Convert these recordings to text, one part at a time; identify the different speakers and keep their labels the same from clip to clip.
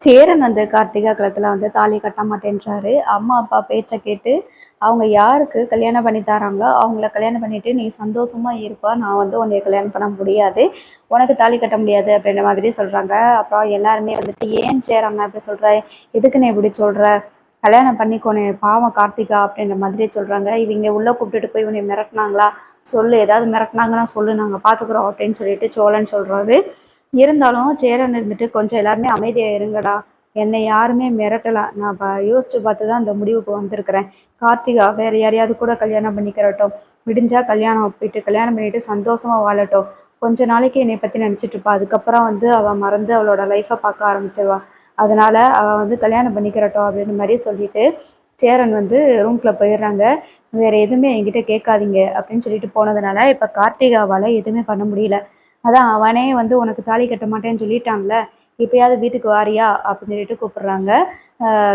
Speaker 1: சேரன் வந்து கார்த்திகா கழுத்துல வந்து தாலி கட்ட மாட்டேன்றாரு. அம்மா அப்பா பேச்சை கேட்டு அவங்க யாருக்கு கல்யாணம் பண்ணி தராங்களோ அவங்கள கல்யாணம் பண்ணிட்டு நீ சந்தோஷமா இருப்பா, நான் வந்து உன்னை கல்யாணம் பண்ண முடியாது, உனக்கு தாலி கட்ட முடியாது அப்படின்ற மாதிரி சொல்றாங்க. அப்புறம் எல்லாருமே வந்துட்டு ஏன் சேரன் அப்படி சொல்ற, எதுக்கு நீ இப்படி சொல்ற, கல்யாணம் பண்ணிக்கோனே பாவம் கார்த்திகா அப்படின்ற மாதிரி சொல்றாங்க. இவங்க உள்ள கூப்பிட்டுட்டு போய் இவனை மிரட்டினாங்களா, சொல்லு, ஏதாவது மிரட்டினாங்கன்னா சொல்லு, நாங்கள் பார்த்துக்குறோம் அப்படின்னு சொல்லிட்டு சோழன் சொல்றாரு. இருந்தாலும் சேரன் இருந்துட்டு கொஞ்சம் எல்லாருமே அமைதியாக இருங்கடா, என்னை யாருமே மிரட்டலாம், நான் யோசிச்சு பார்த்து தான் இந்த முடிவுக்கு வந்திருக்கிறேன். கார்த்திகா வேற யாரையாவது கூட கல்யாணம் பண்ணிக்கிறட்டும், விடிஞ்சா கல்யாணம் போயிட்டு கல்யாணம் பண்ணிட்டு சந்தோஷமா வாழட்டும், கொஞ்ச நாளைக்கு என்னை பற்றி நினச்சிட்டு இருப்பா, அதுக்கப்புறம் வந்து அவள் மறந்து அவளோட லைஃப்பை பார்க்க ஆரம்பிச்சிருவா, அதனால அவள் வந்து கல்யாணம் பண்ணிக்கிறட்டும் அப்படின்னு மாதிரி சொல்லிட்டு சேரன் வந்து ரூம்குள்ளே போயிடுறாங்க. வேற எதுவுமே என்கிட்ட கேட்காதீங்க அப்படின்னு சொல்லிட்டு போனதுனால இப்போ கார்த்திகாவால் எதுவுமே பண்ண முடியல. அதான் அவனே வந்து உனக்கு தாலி கட்ட மாட்டேன்னு சொல்லிட்டான்ல, இப்பயாவது வீட்டுக்கு வாரியா அப்படின்னு சொல்லிட்டு கூப்பிடுறாங்க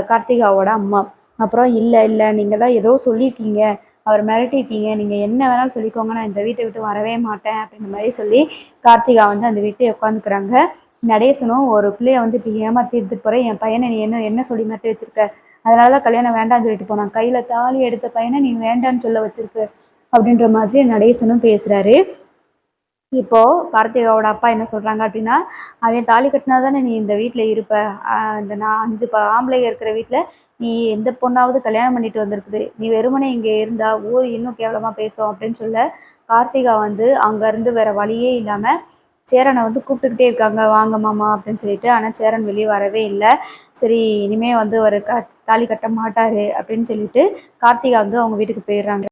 Speaker 1: கார்த்திகாவோட அம்மா. அப்புறம் இல்லை இல்லை, நீங்கள் தான் ஏதோ சொல்லியிருக்கீங்க, அவர் மிரட்டியிருக்கீங்க, நீங்கள் என்ன வேணாலும் சொல்லிக்கோங்க, நான் இந்த வீட்டை விட்டு வரவே மாட்டேன் அப்படின்ற மாதிரி சொல்லி கார்த்திகா வந்து அந்த வீட்டை உட்காந்துக்கிறாங்க. நடேசனும் ஒரு பிள்ளைய வந்து இப்போ ஏமாற்றி எடுத்துகிட்டு போகிறேன், என் பையனை நீ என்ன சொல்லி மிரட்டி வச்சிருக்க, அதனால தான் கல்யாணம் வேண்டாம்னு சொல்லிட்டு போனான், கையில் தாலி எடுத்த பையனை நீ வேண்டான்னு சொல்ல வச்சிருக்கு அப்படின்ற மாதிரி நடேசனும் பேசுகிறாரு. இப்போ கார்த்திகாவோட அப்பா என்ன சொல்றாங்க அப்படின்னா, அவன் தாலி கட்டினா தானே நீ இந்த வீட்டில் இருப்ப, இந்த நான் 5 ஆம்பளைங்க இருக்கிற வீட்டில் நீ எந்த பொண்ணாவது கல்யாணம் பண்ணிட்டு வந்திருக்குது, நீ வெறுமனே இங்கே இருந்தா ஊர் இன்னும் கேவலமாக பேசும் அப்படின்னு சொல்ல கார்த்திகா வந்து அங்கேருந்து வேற வழியே இல்லாமல் சேரனை வந்து கூப்பிட்டுக்கிட்டே இருக்காங்க, வாங்க மாமா அப்படின்னு சொல்லிட்டு. ஆனால் சேரன் வெளியே வரவே இல்லை. சரி, இனிமே வந்து ஒரு தாலி கட்ட மாட்டாரு அப்படின்னு சொல்லிட்டு கார்த்திகா வந்து அவங்க வீட்டுக்கு போயிடுறாங்க.